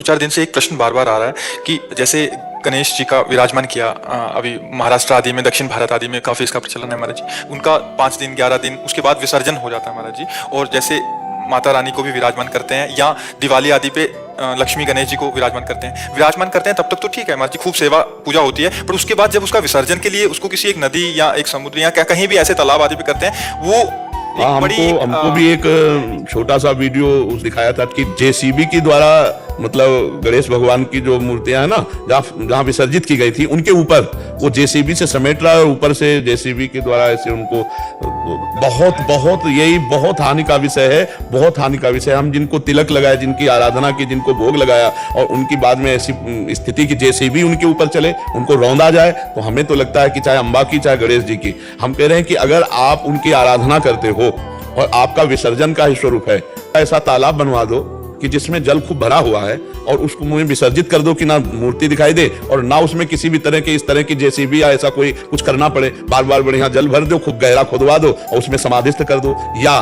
4 दिन से एक प्रश्न बार-बार आ रहा है कि जैसे गणेश जी का विराजमान किया अभी महाराष्ट्र आदि में, दक्षिण भारत आदि में काफ़ी इसका प्रचलन है महाराज जी। उनका 5 दिन, 11 दिन उसके बाद विसर्जन हो जाता है महाराज जी। और जैसे माता रानी को भी विराजमान करते हैं या दिवाली आदि पे लक्ष्मी गणेश जी को विराजमान करते हैं। विराजमान करते हैं तब तक तो ठीक है महाराज जी, खूब सेवा पूजा होती है, पर उसके बाद जब उसका विसर्जन के लिए उसको किसी एक नदी या एक समुद्र या कहीं भी ऐसे तालाब आदि पे करते हैं, वो हाँ, हमको भी एक छोटा सा वीडियो दिखाया था कि जेसीबी के द्वारा मतलब गणेश भगवान की जो मूर्तियां है ना, जहाँ विसर्जित की गई थी, उनके ऊपर वो जेसीबी से समेट रहा है और ऊपर से जेसीबी के द्वारा ऐसे उनको यही बहुत हानि का विषय है, बहुत हानि का विषय। हम जिनको तिलक लगाए, जिनकी आराधना की, जिनको भोग लगाया और उनकी बाद में ऐसी स्थिति की जेसीबी उनके ऊपर चले, उनको रौंदा जाए, तो हमें तो लगता है कि चाहे अम्बा की चाहे गणेश जी की, हम कह रहे हैं कि अगर आप उनकी आराधना करते हो और आपका विसर्जन का ही स्वरूप है, ऐसा तालाब बनवा दो कि जिसमें जल खूब भरा हुआ है और उसको मुझे विसर्जित कर दो कि ना मूर्ति दिखाई दे और ना उसमें किसी भी तरह के इस तरह की जेसीबी या ऐसा कोई कुछ करना पड़े। बार बार बढ़िया जल भर दो, खूब गहरा खुदवा दो और उसमें समाधिस्थ कर दो। या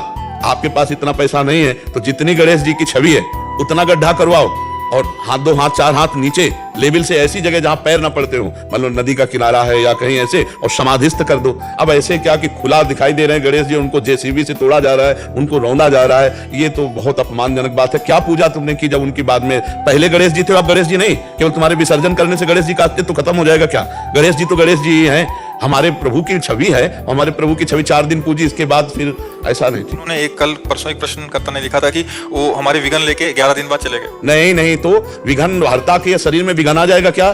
आपके पास इतना पैसा नहीं है तो जितनी गणेश जी की छवि है उतना गड्ढा करवाओ और हाथ 2 हाथ 4 हाथ नीचे लेवल से ऐसी जगह जहां पैर ना पड़ते हो, मतलब नदी का किनारा है या कहीं ऐसे, और समाधिस्थ कर दो। अब ऐसे क्या कि खुला दिखाई दे रहे हैं गणेश जी, उनको जेसीबी से तोड़ा जा रहा है, उनको रौंदा जा रहा है, ये तो बहुत अपमानजनक बात है। क्या पूजा तुमने की जब उनकी बाद में पहले गणेश जी थे, अब गणेश जी नहीं? केवल तुम्हारे विसर्जन करने से गणेश जी का अस्तित्व तो खत्म हो जाएगा क्या? गणेश जी तो गणेश जी ही हैं, हमारे प्रभु की छवि है, हमारे प्रभु की छवि 4 दिन पूजी, इसके बाद फिर ऐसा नहीं। उन्होंने एक कल परसों एक प्रश्नकर्ता ने लिखा था कि वो हमारे विघ्न लेके 11 दिन बाद चले गए। नहीं, तो विघ्न हरता के शरीर में विघ्न आ जाएगा क्या?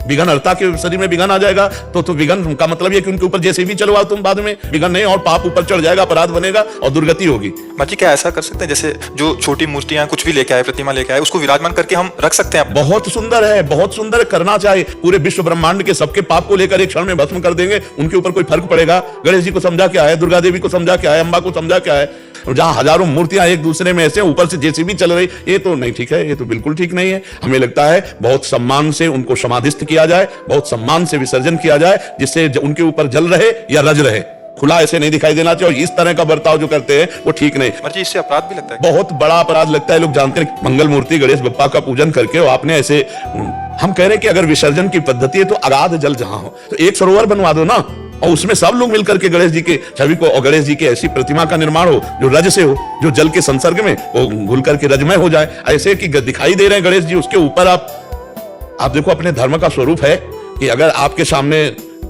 विघ्न हरता के शरीर में विघ्न आ जाएगा तो विघ्न का मतलब ये कि उनके ऊपर जैसे भी चलवाओ तुम, बाद में विघ्न नहीं और पाप ऊपर चढ़ जाएगा, अपराध बनेगा और दुर्गति होगी। बाकी क्या ऐसा कर सकते हैं जैसे जो छोटी मूर्तियां कुछ भी लेके आए, प्रतिमा लेके आए, उसको विराजमान करके हम रख सकते हैं? बहुत सुंदर है, बहुत सुंदर करना चाहिए। पूरे विश्व ब्रह्मांड के सबके पाप को लेकर एक क्षण में भस्म कर देंगे, उनके ऊपर कोई फर्क पड़ेगा? गणेश जी को समझा क्या है, दुर्गा देवी को समझा क्या है, अम्बा को समझा क्या है? जहां हजारों मूर्तियां एक दूसरे में ऐसे ऊपर से जेसीबी चल रही, ये तो नहीं ठीक है, ये तो बिल्कुल ठीक नहीं है। हमें लगता है बहुत सम्मान से उनको समाधिस्थ किया जाए, बहुत सम्मान से विसर्जन किया जाए, जिससे उनके ऊपर जल रहे या रज रहे, खुला ऐसे नहीं दिखाई देना चाहिए। और इस तरह का बर्ताव जो करते हैं वो ठीक नहीं। इससे अपराध भी लगता है, बहुत बड़ा अपराध लगता है। लोग जानते हैं मंगल मूर्ति गणेश बप्पा का पूजन करके और आपने ऐसे, हम कह रहे हैं कि अगर विसर्जन की पद्धति है तो अगाध जल जहां हो तो एक सरोवर बनवा दो ना, और उसमें सब लोग मिलकर के गणेश जी के छवि को और गणेश जी की ऐसी प्रतिमा का निर्माण हो जो रज से हो, जो जल के संसर्ग में वो घुल करके रजमय हो जाए। ऐसे कि दिखाई दे रहे हैं गणेश जी, उसके ऊपर आप देखो अपने धर्म का स्वरूप है कि अगर आपके सामने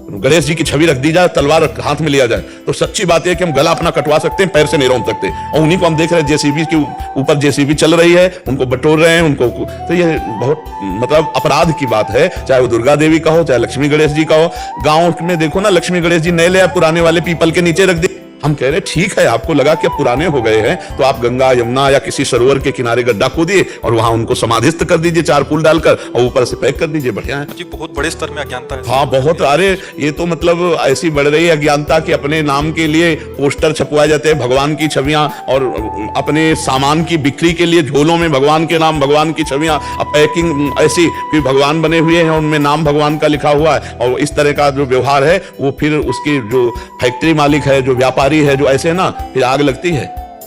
गणेश जी की छवि रख दी जाए, तलवार हाथ में लिया जाए, तो सच्ची बात है कि हम गला अपना कटवा सकते हैं, पैर से नहीं रोक सकते। और उन्हीं को हम देख रहे हैं जेसीबी के ऊपर जेसीबी चल रही है, उनको बटोर रहे हैं उनको, तो ये बहुत मतलब अपराध की बात है। चाहे वो दुर्गा देवी का हो, चाहे लक्ष्मी गणेश जी का हो। गांव में देखो ना, लक्ष्मी गणेश जी नए ले पुराने वाले पीपल के नीचे रख दे। हम कह रहे ठीक है, आपको लगा कि पुराने हो गए हैं तो आप गंगा यमुना या किसी सरोवर के किनारे गड्ढा खोदिए और वहां उनको समाधिस्थ कर दीजिए 4 फूल डालकर और ऊपर से पैक कर दीजिए, बढ़िया है जी। बहुत बड़े स्तर में अज्ञानता है। हाँ बहुत, अरे ये तो मतलब ऐसी बढ़ रही है अज्ञानता कि अपने नाम के लिए पोस्टर छपवाए जाते हैं, भगवान की छवियां, और अपने सामान की बिक्री के लिए झोलों में भगवान के नाम, भगवान की छवियां, पैकिंग ऐसी कि भगवान बने हुए हैं उनमें नाम भगवान का लिखा हुआ है। और इस तरह का जो व्यवहार है वो फिर उसकी जो फैक्ट्री मालिक है, जो व्यापारी है, जो ऐसे ना, फिर आग लगती है,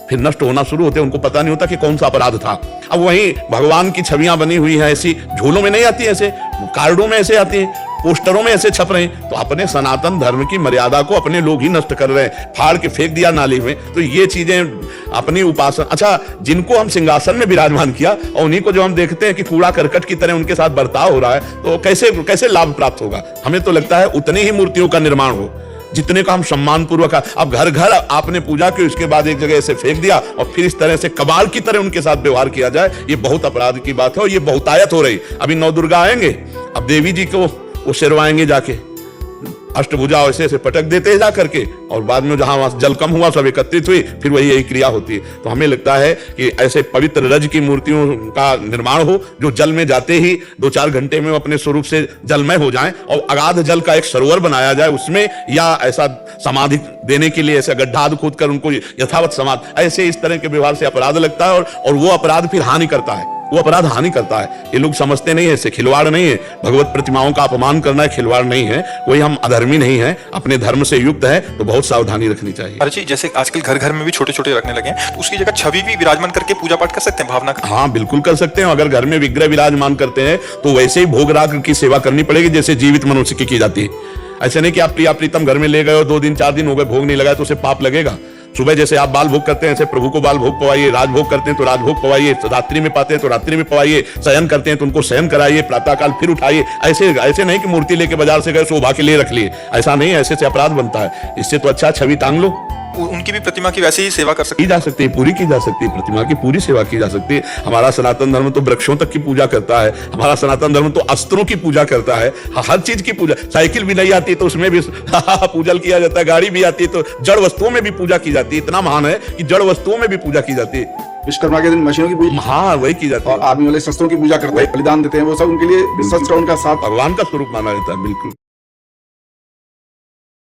फिर नष्ट होना शुरू होते हैं, उनको पता नहीं होता कि कौन सा अपराध था। अब वही भगवान की छवियां बनी हुई है, ऐसी झोलों में नहीं आती, ऐसे कार्डों में ऐसे आती है, पोस्टरों में ऐसे छप रहे हैं, तो अपने सनातन धर्म की मर्यादा को अपने लोग ही नष्ट कर रहे हैं, फाड़ के फेंक दिया नाली में। तो ये चीजें अपनी उपासना, अच्छा जिनको हम सिंहासन में विराजमान किया और उन्हीं को जो हम देखते हैं कि कूड़ा करकट की तरह उनके साथ बर्ताव हो रहा है, तो कैसे लाभ प्राप्त होगा? हमें तो लगता है उतनी ही मूर्तियों का निर्माण हो जितने का हम सम्मान पूर्वक। अब घर घर आपने पूजा की, उसके बाद एक जगह ऐसे फेंक दिया और फिर इस तरह से कबाड़ की तरह उनके साथ व्यवहार किया जाए, ये बहुत अपराध की बात है और ये बहुतायत हो रही। अभी 9 दुर्गा आएंगे, अब देवी जी को वो शेरवाएंगे जाके, अष्टभुजा ऐसे ऐसे पटक देते हैं जा करके, और बाद में जहां जल कम हुआ सब एकत्रित हुई, फिर वही यही क्रिया होती है। तो हमें लगता है कि ऐसे पवित्र रज की मूर्तियों का निर्माण हो जो जल में जाते ही 2-4 घंटे में अपने स्वरूप से जलमय हो जाएं, और अगाध जल का एक सरोवर बनाया जाए उसमें, या ऐसा समाधि देने के लिए ऐसा गड्ढा खोद कर उनको यथावत समाधि, ऐसे इस तरह के व्यवहार से अपराध लगता है और वो अपराध फिर हानि करता है। वो अपराध हानि करता है। ये लोग समझते नहीं है, इससे खिलवाड़ नहीं है। भगवत प्रतिमाओं का अपमान करना है, खिलवाड़ नहीं है। कोई हम अधर्मी नहीं है, अपने धर्म से युक्त है, तो बहुत सावधानी रखनी चाहिए। महाराज जी जैसे आजकल घर घर में भी छोटे छोटे रखने लगे हैं, तो उसकी जगह छवि भी विराजमान करके पूजा पाठ कर सकते हैं, भावना का। हाँ बिल्कुल कर सकते हैं। अगर घर में विग्रह विराजमान करते हैं तो वैसे ही भोग राग की सेवा करनी पड़ेगी जैसे जीवित मनुष्य की जाती है। ऐसे नहीं कि आप प्रिया प्रीतम घर में ले गए हो, 2 दिन 4 दिन हो गए, भोग नहीं लगाया तो उसे पाप लगेगा। सुबह जैसे आप बाल भोग करते हैं ऐसे प्रभु को बाल भोग पवाइए, राजभोग करते हैं तो राजभोग पवाइए, रात्रि में पाते हैं तो रात्रि में पवाइए, शयन करते हैं तो उनको शयन कराइए, प्रातःकाल फिर उठाइए। ऐसे नहीं कि मूर्ति लेके बाजार से गए शोभा के लिए रख लिए, ऐसा नहीं है। ऐसे से अपराध बनता है। इससे तो अच्छा छवि टांग लो। उनकी भी प्रतिमा की वैसे ही सेवा कर सकते की जा सकती है, पूरी की जा सकती है, प्रतिमा की पूरी सेवा की जा सकती है। हमारा सनातन धर्म तो वृक्षों तक की पूजा करता है। हमारा सनातन धर्म तो अस्त्रों की पूजा करता है, हर चीज की पूजा। साइकिल भी नहीं आती तो उसमें भी पूजा किया जाता है, गाड़ी भी आती है तो जड़ वस्तुओं में भी पूजा की जाती है। इतना महान है कि जड़ वस्तुओं में भी पूजा की जाती है। विश्वकर्मा के दिन मशीनों की पूजा, हाँ वही की जाती है। और आर्मी वाले शस्त्रों की पूजा करते हैं, बलिदान देते हैं, वो सब उनके लिए शस्त्र उनका साथ भगवान का स्वरूप माना जाता है। बिल्कुल।